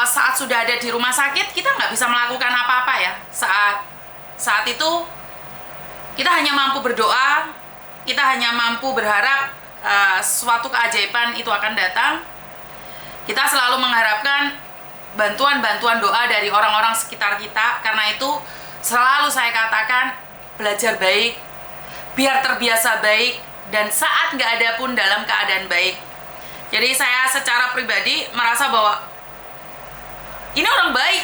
saat sudah ada di rumah sakit, kita nggak bisa melakukan apa-apa ya. Saat itu kita hanya mampu berdoa, kita hanya mampu berharap suatu keajaiban itu akan datang. Kita selalu mengharapkan bantuan-bantuan doa dari orang-orang sekitar kita. Karena itu selalu saya katakan, belajar baik, biar terbiasa baik, dan saat nggak ada pun dalam keadaan baik. Jadi saya secara pribadi merasa bahwa ini orang baik.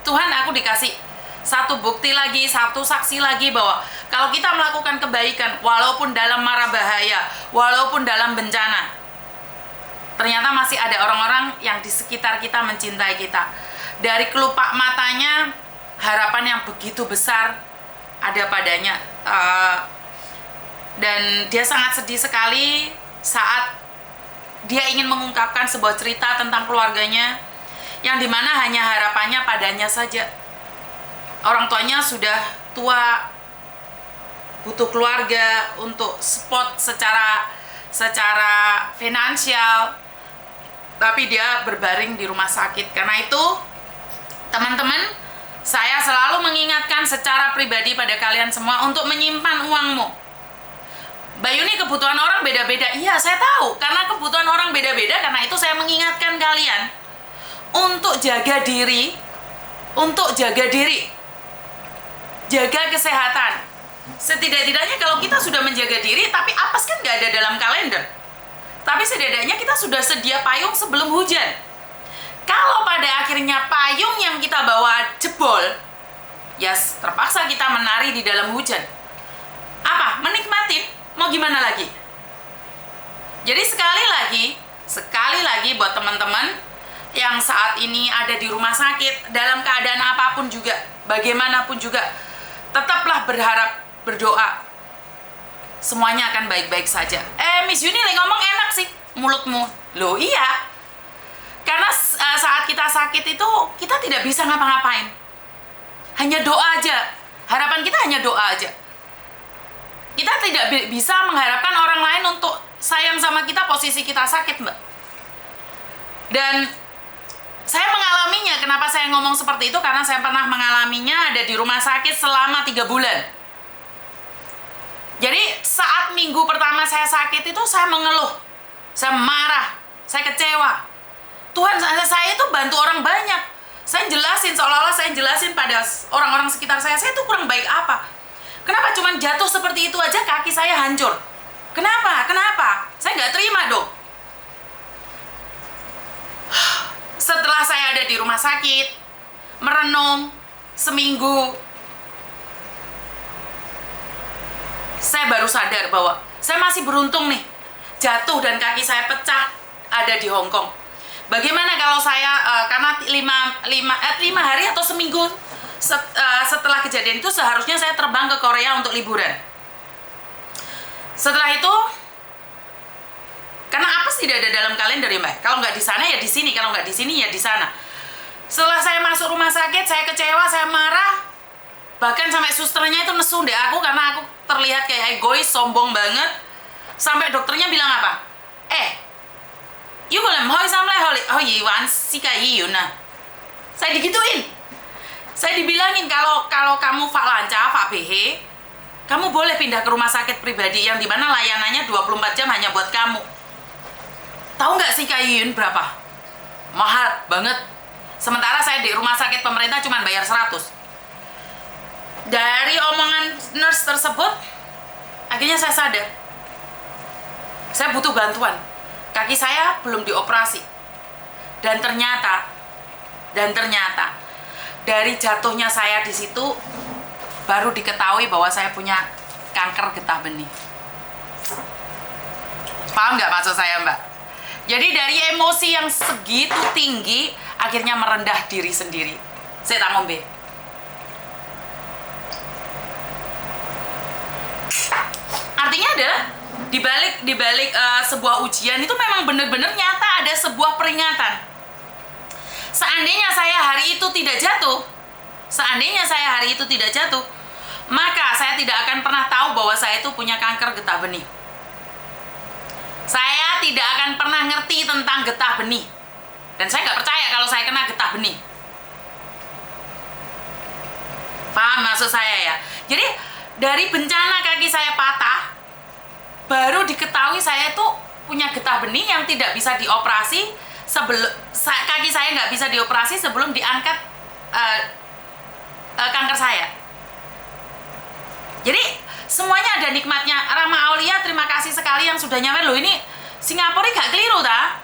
Tuhan, aku dikasih satu bukti lagi, satu saksi lagi bahwa kalau kita melakukan kebaikan, walaupun dalam mara bahaya, walaupun dalam bencana, ternyata masih ada orang-orang yang di sekitar kita mencintai kita. Dari kelopak matanya, harapan yang begitu besar ada padanya. Dan dia sangat sedih sekali saat dia ingin mengungkapkan sebuah cerita tentang keluarganya, yang dimana hanya harapannya padanya saja. Orang tuanya sudah tua, butuh keluarga untuk support secara finansial, tapi dia berbaring di rumah sakit. Karena itu, teman-teman, saya selalu mengingatkan secara pribadi pada kalian semua untuk menyimpan uangmu. Mbak Yuni, kebutuhan orang beda-beda. Iya, saya tahu. Karena kebutuhan orang beda-beda, karena itu saya mengingatkan kalian untuk jaga diri, jaga kesehatan. Setidak-tidaknya kalau kita sudah menjaga diri, tapi apes kan nggak ada dalam kalender. Tapi setidaknya kita sudah sedia payung sebelum hujan. Kalau pada akhirnya payung yang kita bawa jebol, ya terpaksa kita menari di dalam hujan. Apa? Menikmatin. Mau gimana lagi? Jadi sekali lagi buat teman-teman yang saat ini ada di rumah sakit, dalam keadaan apapun juga, bagaimanapun juga, tetaplah berharap, berdoa. Semuanya akan baik-baik saja. Miss Yuni ngomong enak sih mulutmu. Loh iya. Karena saat kita sakit itu kita tidak bisa ngapa-ngapain. Hanya doa aja. Harapan kita hanya doa aja. Kita tidak bisa mengharapkan orang lain untuk sayang sama kita posisi kita sakit, Mbak. Dan saya mengalaminya. Kenapa saya ngomong seperti itu? Karena saya pernah mengalaminya, ada di rumah sakit selama 3 bulan. Jadi saat minggu pertama saya sakit itu saya mengeluh, saya marah, saya kecewa. Tuhan, saya itu bantu orang banyak. Saya jelasin, seolah-olah saya jelasin pada orang-orang sekitar saya itu kurang baik apa. Kenapa cuma jatuh seperti itu aja kaki saya hancur? Kenapa? Saya nggak terima dong. Setelah saya ada di rumah sakit, merenung seminggu, saya baru sadar bahwa saya masih beruntung nih. Jatuh dan kaki saya pecah ada di Hong Kong. Bagaimana kalau saya, karena 5 hari atau seminggu setelah kejadian itu seharusnya saya terbang ke Korea untuk liburan. Setelah itu, karena apes tidak ada dalam kalender ya Mbak. Kalau nggak di sana ya di sini, kalau nggak di sini ya di sana. Setelah saya masuk rumah sakit, saya kecewa, saya marah. Bahkan sampai susternya itu nesu deh aku karena aku terlihat kayak egois, sombong banget. Sampai dokternya bilang apa? You boleh mau sampai Yiwan si kayu nah. Saya digituin. Saya dibilangin kalau kamu Pak Lanca, Pak BH, kamu boleh pindah ke rumah sakit pribadi yang dimana layanannya 24 jam hanya buat kamu. Tahu nggak sih kayun berapa? Mahal banget. Sementara saya di rumah sakit pemerintah cuma bayar 100. Dari omongan nurse tersebut, akhirnya saya sadar. Saya butuh bantuan. Kaki saya belum dioperasi. Dan ternyata dari jatuhnya saya di situ baru diketahui bahwa saya punya kanker getah benih. Paham nggak maksud saya, Mbak? Jadi dari emosi yang segitu tinggi akhirnya merendah diri sendiri. Saya tak ngombe. Artinya adalah di balik sebuah ujian itu memang benar-benar nyata ada sebuah peringatan. Seandainya saya hari itu tidak jatuh, maka saya tidak akan pernah tahu bahwa saya itu punya kanker getah benih. Saya tidak akan pernah ngerti tentang getah benih. Dan saya nggak percaya kalau saya kena getah getah benih. Paham maksud saya ya? Jadi dari bencana kaki saya patah, baru diketahui saya tuh punya getah benih yang tidak bisa dioperasi sebelum kaki saya nggak bisa dioperasi sebelum diangkat kanker saya. Jadi semuanya ada nikmatnya. Rahma Aulia, terima kasih sekali yang sudah nyawer. Loh, ini Singapura gak keliru ta?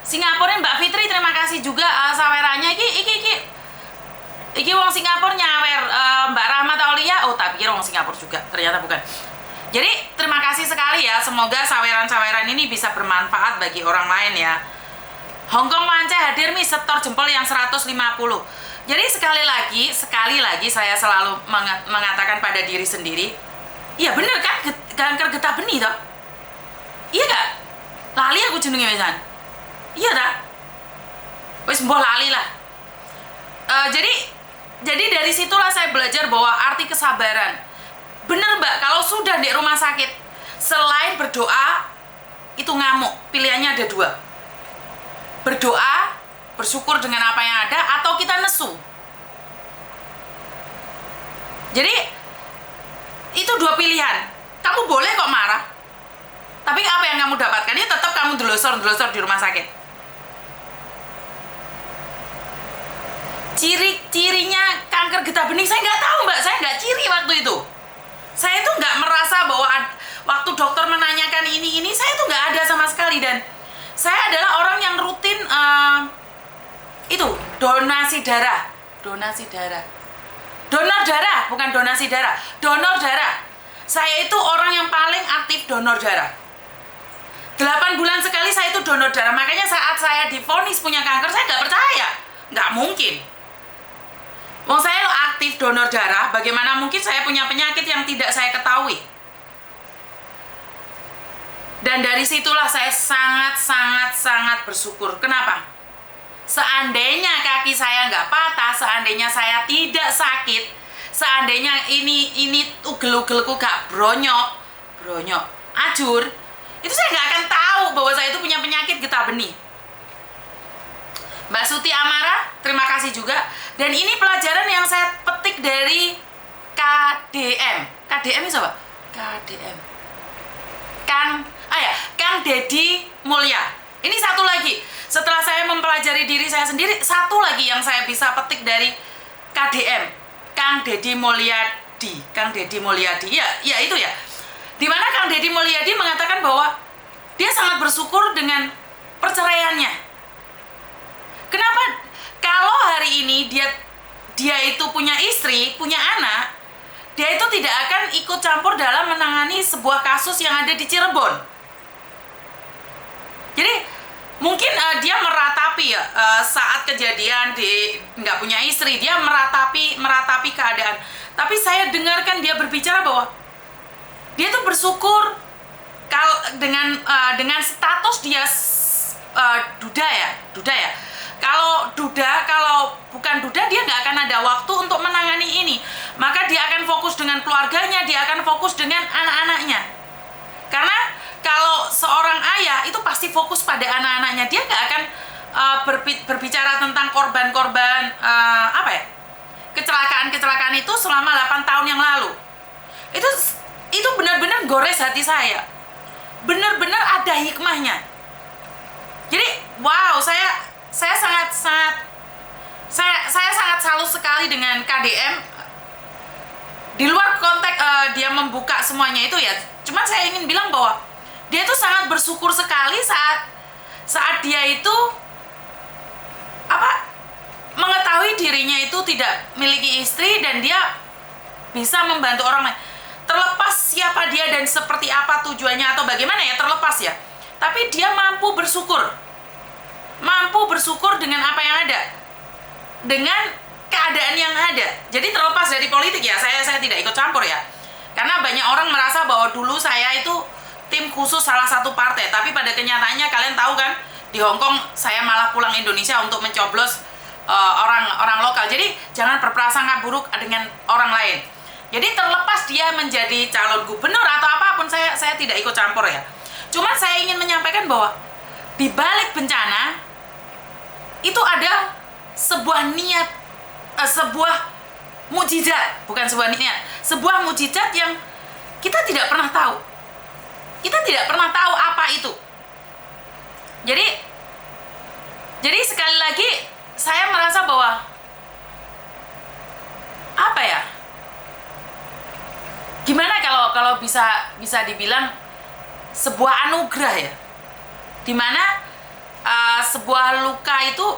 Singapura, Mbak Fitri terima kasih juga sawerannya. Iki wong Singapura nyawer. Mbak Rahmat Aulia, oh tak pikir wong Singapura juga, ternyata bukan. Jadi terima kasih sekali ya. Semoga saweran-saweran ini bisa bermanfaat bagi orang lain ya. Hongkong Manca hadir mi, setor jempol yang 150. Jadi sekali lagi saya selalu mengatakan pada diri sendiri, iya bener kan, kanker getah benih toh? Iya gak? Lali aku jenenge wesan. Iya tak? Wis mbah lali lah. Jadi dari situlah saya belajar bahwa arti kesabaran. Bener Mbak, kalau sudah di rumah sakit, selain berdoa, itu ngamuk. Pilihannya ada dua. Berdoa, bersyukur dengan apa yang ada, atau kita nesu. Jadi itu dua pilihan. Kamu boleh kok marah, tapi apa yang kamu dapatkan itu tetap kamu delosor di rumah sakit. Ciri-cirinya kanker getah benih saya nggak tahu Mbak, saya nggak ciri waktu itu. Saya tuh nggak merasa bahwa waktu dokter menanyakan ini saya tuh nggak ada sama sekali. Dan saya adalah orang yang rutin itu donor darah. Saya itu orang yang paling aktif donor darah. 8 bulan sekali saya itu donor darah. Makanya saat saya divonis punya kanker, saya nggak percaya, nggak mungkin. Wong saya lo aktif donor darah, bagaimana mungkin saya punya penyakit yang tidak saya ketahui? Dan dari situlah saya sangat bersyukur. Kenapa? Seandainya kaki saya nggak patah, seandainya saya tidak sakit, seandainya ini ugel-ugelku gak bronyok, ajur, itu saya nggak akan tahu bahwa saya itu punya penyakit getah benih. Mbak Suti Amara, terima kasih juga. Dan ini pelajaran yang saya petik dari KDM. KDM itu apa? KDM. Kang Deddy Mulya. Ini satu lagi. Setelah saya mempelajari diri saya sendiri, satu lagi yang saya bisa petik dari KDM. Kang Deddy Mulyadi. Ya itu ya. Dimana Kang Deddy Mulyadi mengatakan bahwa dia sangat bersyukur dengan perceraiannya. Kenapa? Kalau hari ini dia itu punya istri, punya anak, dia itu tidak akan ikut campur dalam menangani sebuah kasus yang ada di Cirebon. Jadi mungkin dia meratapi ya, saat kejadian nggak punya istri, dia meratapi keadaan. Tapi saya dengarkan dia berbicara bahwa dia tuh bersyukur kalau dengan status dia duda ya. Kalau bukan duda, dia nggak akan ada waktu untuk menangani ini. Maka dia akan fokus dengan keluarganya, dia akan fokus dengan anak-anaknya. Karena kalau seorang ayah itu pasti fokus pada anak-anaknya. Dia nggak akan berbicara tentang korban-korban kecelakaan itu selama 8 tahun yang lalu. Itu benar-benar gores hati saya. Benar-benar ada hikmahnya. Jadi wow, saya sangat salut sekali dengan KDM. Di luar konteks dia membuka semuanya itu ya, cuman saya ingin bilang bahwa dia tuh sangat bersyukur sekali saat dia itu mengetahui dirinya itu tidak memiliki istri dan dia bisa membantu orang lain. Terlepas siapa dia dan seperti apa tujuannya atau bagaimana ya, terlepas ya, tapi dia mampu bersyukur dengan apa yang ada, dengan keadaan yang ada. Jadi terlepas dari politik ya, saya tidak ikut campur ya, karena banyak orang merasa bahwa dulu saya itu tim khusus salah satu partai, tapi pada kenyataannya kalian tahu kan, di Hongkong saya malah pulang Indonesia untuk mencoblos orang lokal. Jadi jangan berprasangka buruk dengan orang lain. Jadi terlepas dia menjadi calon gubernur atau apapun, saya tidak ikut campur ya. Cuman saya ingin menyampaikan bahwa di balik bencana itu ada sebuah niat, sebuah mukjizat, bukan sebuah niat, sebuah mukjizat yang kita tidak pernah tahu. Kita tidak pernah tahu apa itu. Jadi sekali lagi saya merasa bahwa apa ya? Gimana kalau bisa dibilang sebuah anugerah ya, dimana sebuah luka itu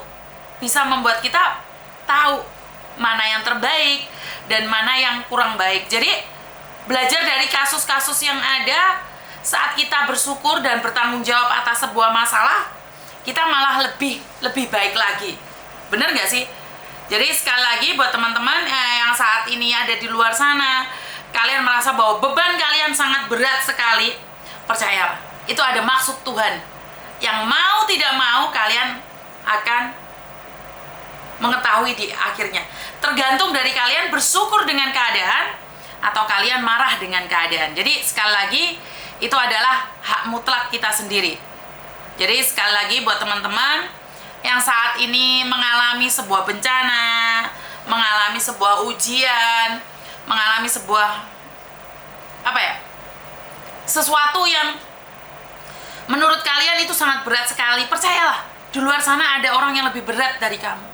bisa membuat kita tahu mana yang terbaik dan mana yang kurang baik. Jadi belajar dari kasus-kasus yang ada, saat kita bersyukur dan bertanggung jawab atas sebuah masalah, kita malah lebih baik lagi. Bener nggak sih? Jadi sekali lagi buat teman-teman yang saat ini ada di luar sana, kalian merasa bahwa beban kalian sangat berat sekali, percayalah, itu ada maksud Tuhan. Yang mau tidak mau kalian akan mengetahui di akhirnya. Tergantung dari kalian bersyukur dengan keadaan atau kalian marah dengan keadaan. Jadi sekali lagi itu adalah hak mutlak kita sendiri. Jadi sekali lagi buat teman-teman yang saat ini mengalami sebuah bencana, mengalami sebuah ujian, mengalami sebuah sesuatu yang menurut kalian itu sangat berat sekali, percayalah, di luar sana ada orang yang lebih berat dari kamu.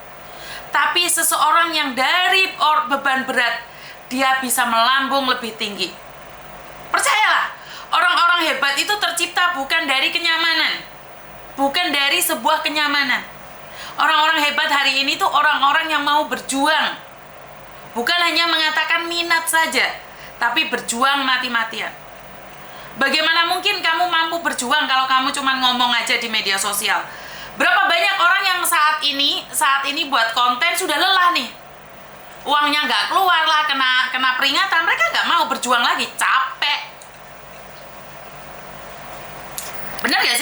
Tapi seseorang yang dari beban berat, dia bisa melambung lebih tinggi. Percayalah, orang-orang hebat itu tercipta bukan dari kenyamanan, bukan dari sebuah kenyamanan. Orang-orang hebat hari ini tuh orang-orang yang mau berjuang, bukan hanya mengatakan minat saja, tapi berjuang mati-matian. Bagaimana mungkin kamu mampu berjuang kalau kamu cuma ngomong aja di media sosial? Berapa banyak orang yang saat ini buat konten sudah lelah nih, uangnya nggak keluar lah, kena peringatan, mereka nggak mau berjuang lagi, capek. Bener gak sih?